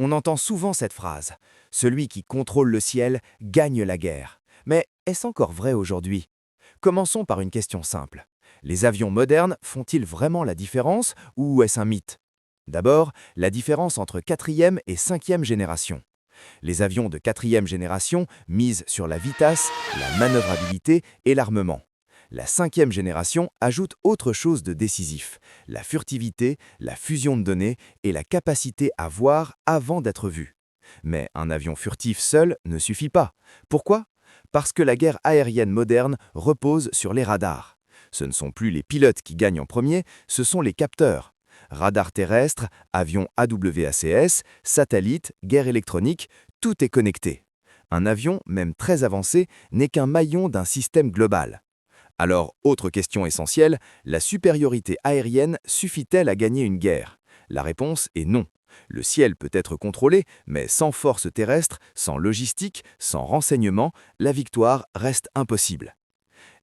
On entend souvent cette phrase: celui qui contrôle le ciel gagne la guerre. Mais est-ce encore vrai aujourd'hui? Commençons par une question simple. Les avions modernes font-ils vraiment la différence ou est-ce un mythe? D'abord, la différence entre quatrième et cinquième génération. Les avions de quatrième génération misent sur la vitesse, la manœuvrabilité et l'armement. La cinquième génération ajoute autre chose de décisif: la furtivité, la fusion de données et la capacité à voir avant d'être vu. Mais un avion furtif seul ne suffit pas. Pourquoi? Parce que la guerre aérienne moderne repose sur les radars. Ce ne sont plus les pilotes qui gagnent en premier, ce sont les capteurs. Radars terrestres, avions AWACS, satellites, guerre électronique, tout est connecté. Un avion, même très avancé, n'est qu'un maillon d'un système global. Alors, autre question essentielle, la supériorité aérienne suffit-elle à gagner une guerre? La réponse est non. Le ciel peut être contrôlé, mais sans force terrestre, sans logistique, sans renseignement, la victoire reste impossible.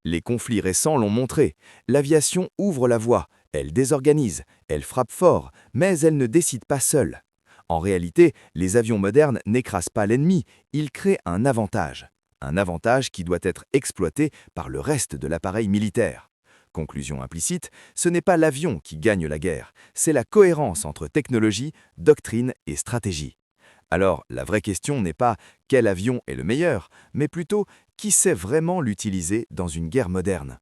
Les conflits récents l'ont montré. L'aviation ouvre la voie, elle désorganise, elle frappe fort, mais elle ne décide pas seule. En réalité, les avions modernes n'écrasent pas l'ennemi, ils créent un avantage. Un avantage qui doit être exploité par le reste de l'appareil militaire. Conclusion implicite, ce n'est pas l'avion qui gagne la guerre, c'est la cohérence entre technologie, doctrine et stratégie. Alors, la vraie question n'est pas quel avion est le meilleur, mais plutôt qui sait vraiment l'utiliser dans une guerre moderne.